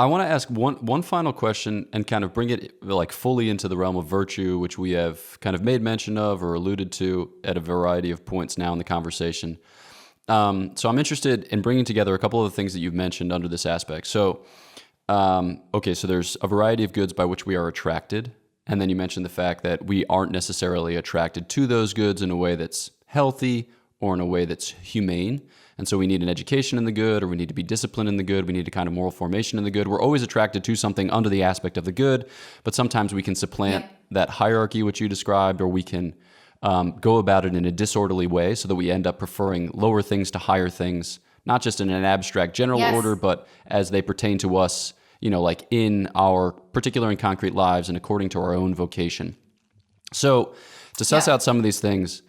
I want to ask one final question and kind of bring it like fully into the realm of virtue, which we have kind of made mention of or alluded to at a variety of points now in the conversation. So I'm interested in bringing together a couple of the things that you've mentioned under this aspect. So, okay, so there's a variety of goods by which we are attracted. And then you mentioned the fact that we aren't necessarily attracted to those goods in a way that's healthy or in a way that's humane. And so we need an education in the good, or we need to be disciplined in the good. We need a kind of moral formation in the good. We're always attracted to something under the aspect of the good, but sometimes we can supplant that hierarchy which you described, or we can go about it in a disorderly way so that we end up preferring lower things to higher things, not just in an abstract general order, but as they pertain to us, like in our particular and concrete lives and according to our own vocation. So to suss out some of these things,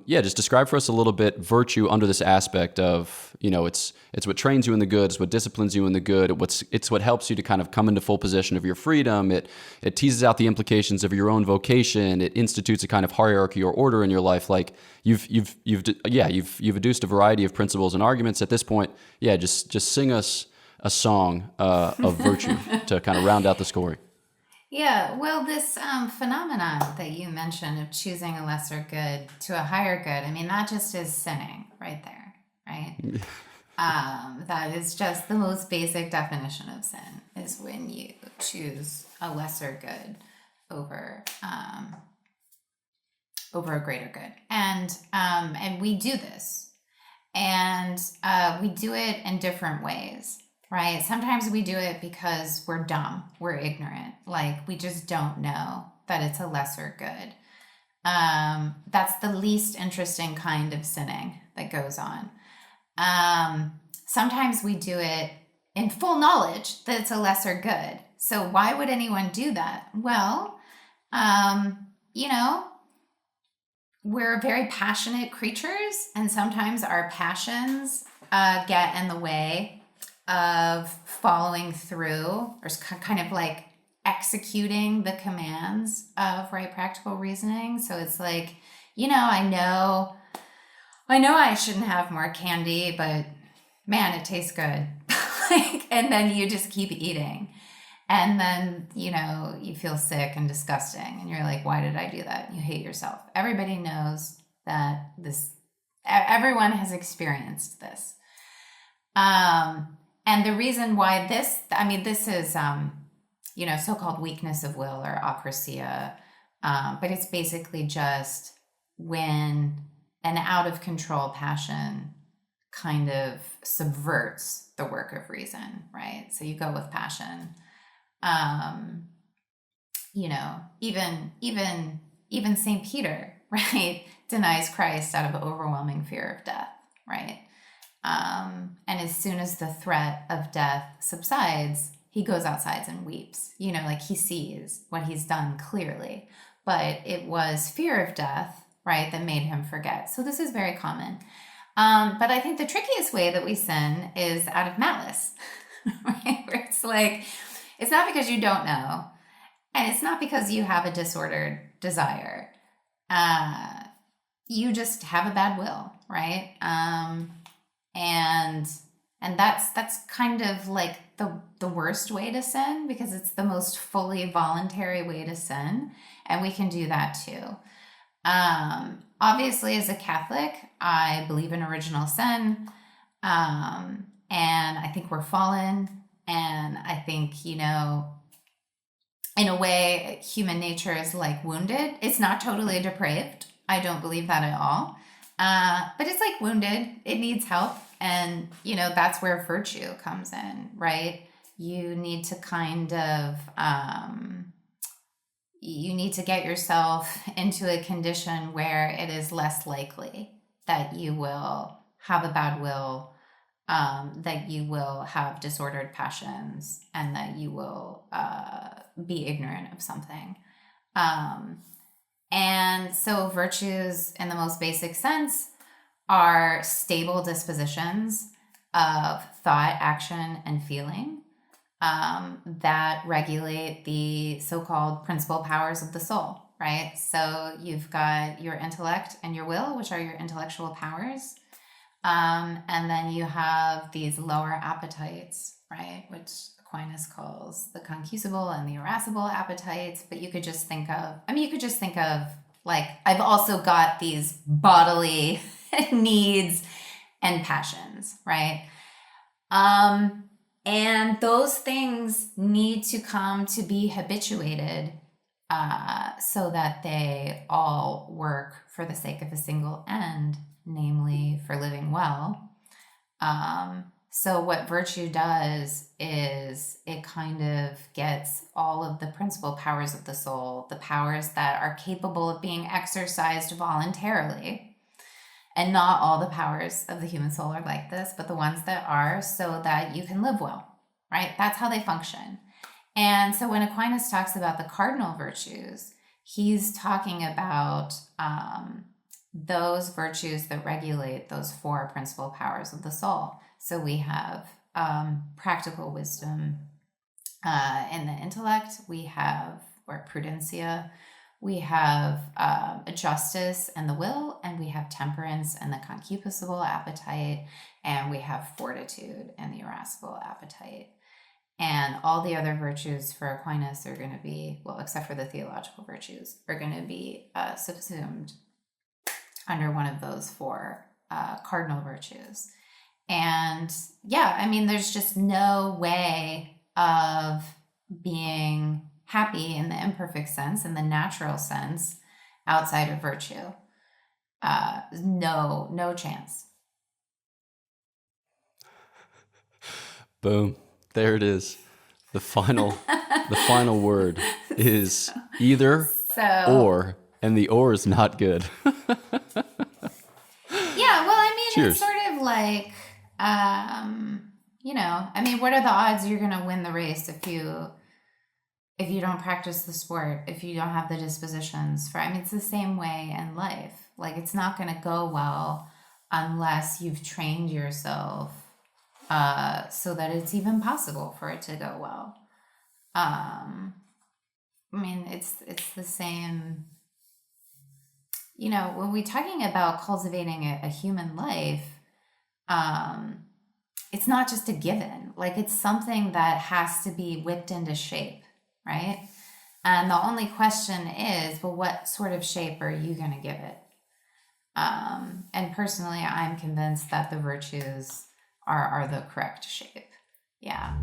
just describe for us a little bit virtue under this aspect of, it's what trains you in the good, it's what disciplines you in the good, it's what helps you to kind of come into full possession of your freedom. It teases out the implications of your own vocation. It institutes a kind of hierarchy or order in your life. Like you've adduced a variety of principles and arguments at this point. Yeah, just sing us a song of virtue to kind of round out the story. Yeah, well, this phenomenon that you mentioned of choosing a lesser good to a higher good, I mean, that just is sinning right there, right? That is just the most basic definition of sin, is when you choose a lesser good over a greater good. And we do this, and we do it in different ways. Right? Sometimes we do it because we're dumb, we're ignorant, like we just don't know that it's a lesser good. That's the least interesting kind of sinning that goes on. Sometimes we do it in full knowledge that it's a lesser good. So why would anyone do that? Well, we're very passionate creatures, and sometimes our passions get in the way of following through, or kind of like executing the commands of right practical reasoning. So it's like, I know I shouldn't have more candy, but man, it tastes good. And then you just keep eating. And then, you feel sick and disgusting. And you're like, why did I do that? You hate yourself. Everybody knows that everyone has experienced this. And the reason why this is, so-called weakness of will or akrasia, but it's basically just when an out-of-control passion kind of subverts the work of reason, right? So you go with passion. Even St. Peter, right, denies Christ out of overwhelming fear of death, right? And as soon as the threat of death subsides, he goes outside and weeps, like he sees what he's done clearly, but it was fear of death, right, that made him forget. So this is very common. But I think the trickiest way that we sin is out of malice, right? Where it's like, it's not because you don't know, and it's not because you have a disordered desire. You just have a bad will, right? And that's kind of like the worst way to sin, because it's the most fully voluntary way to sin, and we can do that too. Obviously, as a Catholic, I believe in original sin, and I think we're fallen, and I think, in a way, human nature is like wounded. It's not totally depraved. I don't believe that at all. But it's like wounded. It needs help. And, that's where virtue comes in, right? You need to kind of, you need to get yourself into a condition where it is less likely that you will have a bad will, that you will have disordered passions, and that you will be ignorant of something. And so virtues, in the most basic sense, are stable dispositions of thought, action, and feeling that regulate the so-called principal powers of the soul, right? So you've got your intellect and your will, which are your intellectual powers. And then you have these lower appetites, right? Which, Aquinas calls the concupiscible and the irascible appetites, but you could just think of, like, I've also got these bodily needs and passions, right? And those things need to come to be habituated so that they all work for the sake of a single end, namely for living well. So what virtue does is it kind of gets all of the principal powers of the soul, the powers that are capable of being exercised voluntarily. And not all the powers of the human soul are like this, but the ones that are, so that you can live well, right? That's how they function. And so when Aquinas talks about the cardinal virtues, he's talking about those virtues that regulate those four principal powers of the soul. So we have practical wisdom in the intellect, we have prudentia, we have justice and the will, and we have temperance and the concupiscible appetite, and we have fortitude and the irascible appetite. And all the other virtues for Aquinas are going to be, well, except for the theological virtues, are going to be subsumed under one of those four cardinal virtues. And yeah, I mean, there's just no way of being happy in the imperfect sense, in the natural sense, outside of virtue. No chance. Boom. There it is. The final word is either or, and the or is not good. Yeah, well, I mean, Cheers. It's sort of like, I mean, what are the odds you're going to win the race if you don't practice the sport, if you don't have the dispositions for, I mean, it's the same way in life. Like, it's not going to go well unless you've trained yourself so that it's even possible for it to go well. I mean, it's the same, when we're talking about cultivating a human life, it's not just a given. Like, it's something that has to be whipped into shape, right? And the only question is, well, what sort of shape are you going to give it? And personally, I'm convinced that the virtues are the correct shape. Yeah.